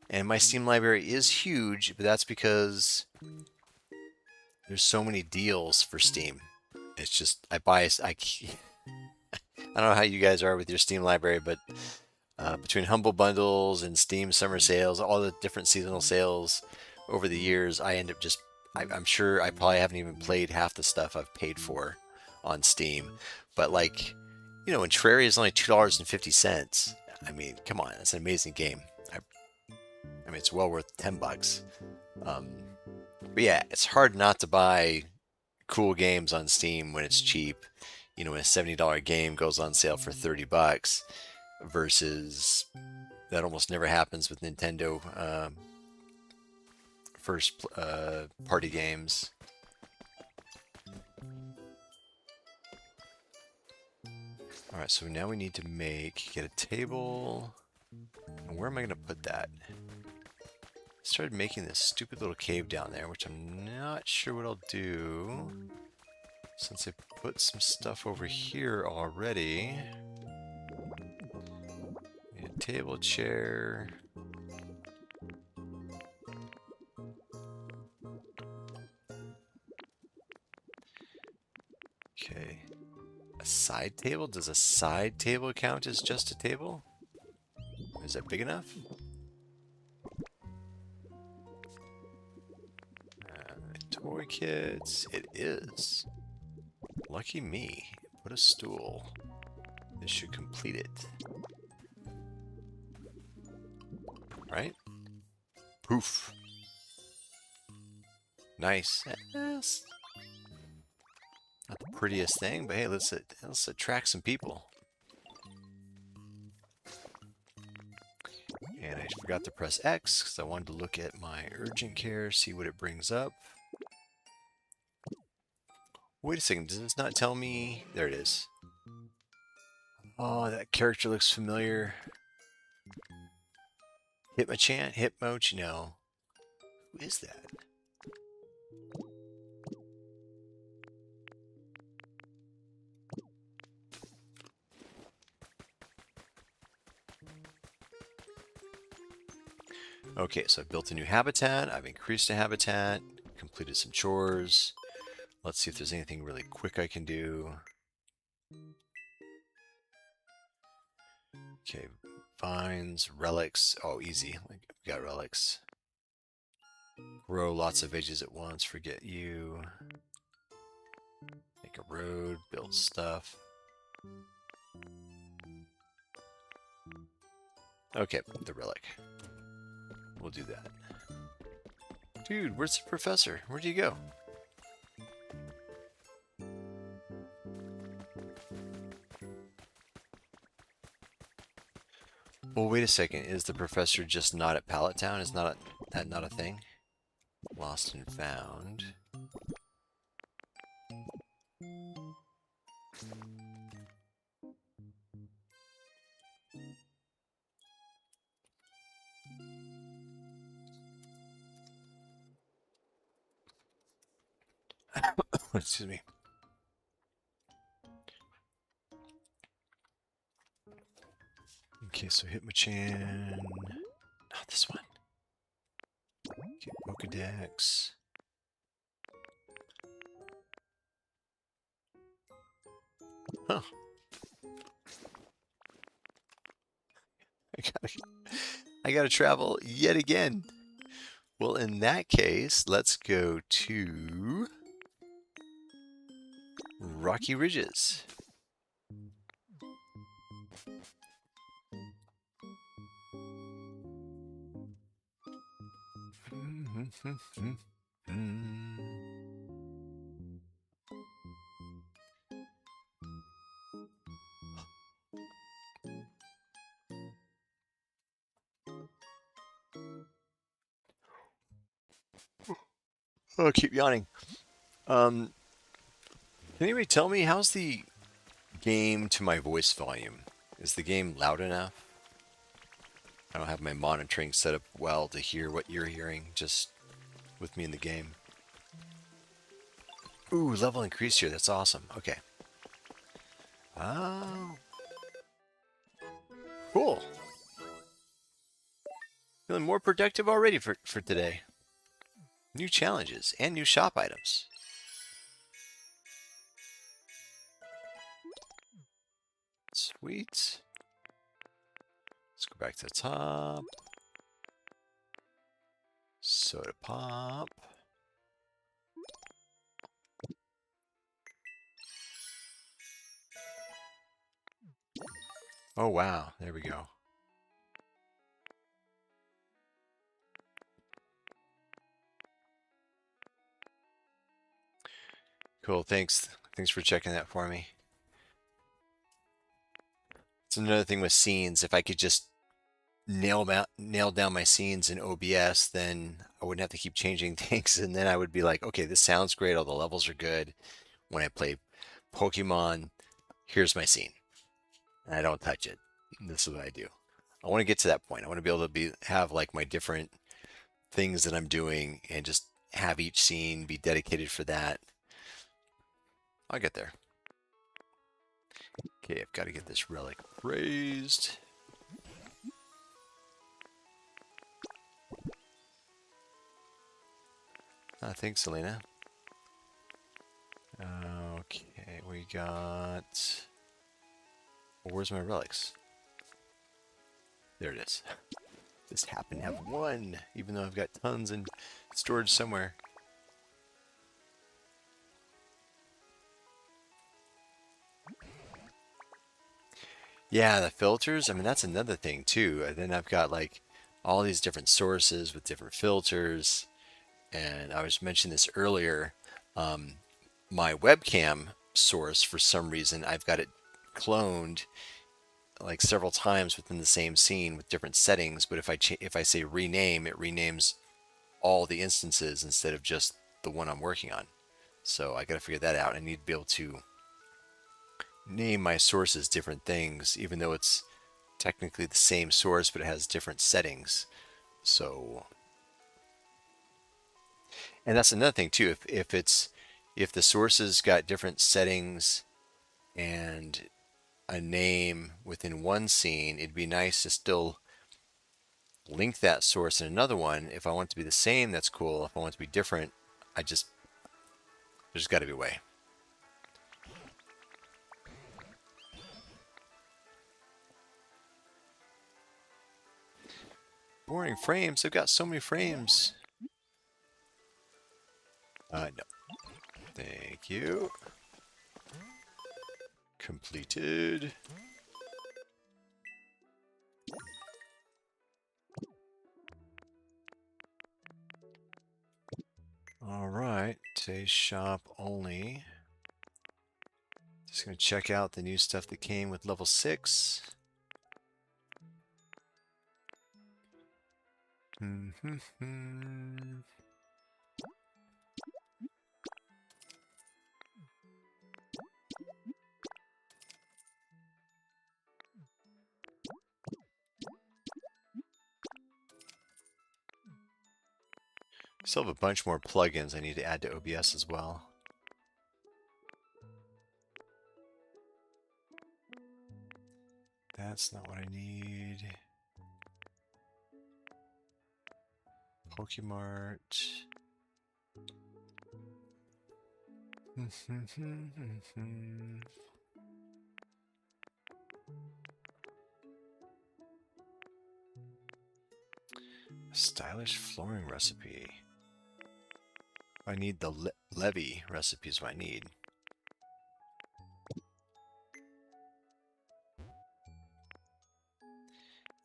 And my Steam library is huge, but that's because there's so many deals for Steam. It's just I don't know how you guys are with your Steam library, but between Humble Bundles and Steam summer sales, all the different seasonal sales over the years, I end up just, I'm sure I probably haven't even played half the stuff I've paid for on Steam. But like, when Terraria is only $2.50, I mean, come on, it's an amazing game. I mean, it's well worth $10. But yeah, it's hard not to buy cool games on Steam when it's cheap. When a $70 game goes on sale for $30 versus that almost never happens with Nintendo first party games. All right, so now we need to get a table. And where am I going to put that? I started making this stupid little cave down there, which I'm not sure what I'll do. Since I put some stuff over here already. A table, chair. Okay. A side table? Does a side table count as just a table? Is that big enough? Toy kits. It is. Lucky me. Put a stool. This should complete it. Right? Poof. Nice. Yes. Not the prettiest thing, but hey, let's attract some people. And I forgot to press X because I wanted to look at my urgent care, see what it brings up. Wait a second, does this not tell me? There it is. Oh, that character looks familiar. Hitmonchan? Hitmoch? No. Who is that? Okay, so I've built a new habitat. I've increased a habitat. Completed some chores. Let's see if there's anything really quick I can do. Okay, vines, relics. Oh, easy. We got relics. Grow lots of veggies at once. Forget you. Make a road. Build stuff. Okay, the relic. We'll do that. Dude, where's the professor? Where'd you go? Well, wait a second. Is the professor just not at Pallet Town? Is that not a thing? Lost and found. Excuse me. Okay, so Hitmonchan. Oh, this one. Okay, Pokedex. Huh. I gotta travel yet again. Well, in that case, let's go to Rocky Ridges. Oh, keep yawning. Can anybody tell me how's the game to my voice volume? Is the game loud enough? I don't have my monitoring set up well to hear what you're hearing just with me in the game. Ooh, level increase here. That's awesome. Okay. Oh. Cool. Feeling more productive already for today. New challenges and new shop items. Sweet. Let's go back to the top. Soda pop. Oh, wow. There we go. Cool. Thanks. Thanks for checking that for me. It's another thing with scenes. If I could just nail down my scenes in OBS, then I wouldn't have to keep changing things. And then I would be like, okay, this sounds great. All the levels are good. When I play Pokemon, here's my scene. And I don't touch it. This is what I do. I want to get to that point. I want to be able to have like my different things that I'm doing and just have each scene be dedicated for that. I'll get there. Okay, I've got to get this relic raised. Thanks, Selena. Okay, we got... Well, where's my relics? There it is. Just happen to have one, even though I've got tons in storage somewhere. Yeah, the filters, I mean, that's another thing too. And then I've got like all these different sources with different filters. And I was mentioning this earlier. My webcam source, for some reason, I've got it cloned like several times within the same scene with different settings. But if I say rename, it renames all the instances instead of just the one I'm working on. So I got to figure that out. I need to be able to name my sources different things, even though it's technically the same source, but it has different settings. So, and that's another thing too. If the sources got different settings and a name within one scene, it'd be nice to still link that source in another one. If I want it to be the same, that's cool. If I want it to be different, there's got to be a way. Boring frames. I've got so many frames. No. Thank you. Completed. All right. Today's shop only. Just going to check out the new stuff that came with level 6. Still have a bunch more plugins I need to add to OBS as well. That's not what I need. Pokemart. Stylish flooring recipe. I need the levy recipe is what I need.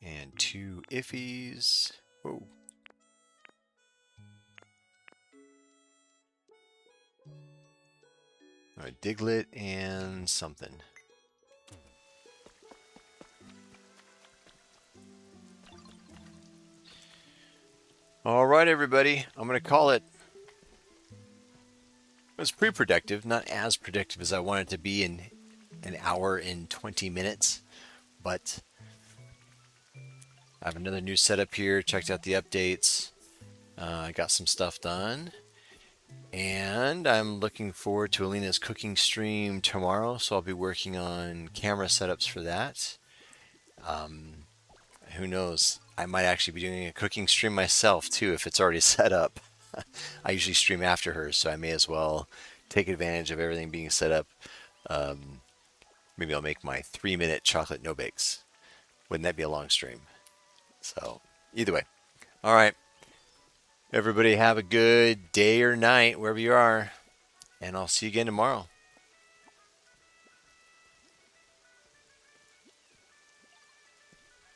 And 2 iffies. Whoa. Diglett and something. All right, everybody. I'm going to call it. It was pretty productive, not as productive as I wanted to be in an hour and 20 minutes, but I have another new setup here. Checked out the updates. I got some stuff done. And I'm looking forward to Alina's cooking stream tomorrow, so I'll be working on camera setups for that. Who knows? I might actually be doing a cooking stream myself too if it's already set up. I usually stream after her, so I may as well take advantage of everything being set up. Maybe I'll make my 3-minute chocolate no bakes. Wouldn't that be a long stream? So, either way. All right. Everybody have a good day or night wherever you are, and I'll see you again tomorrow.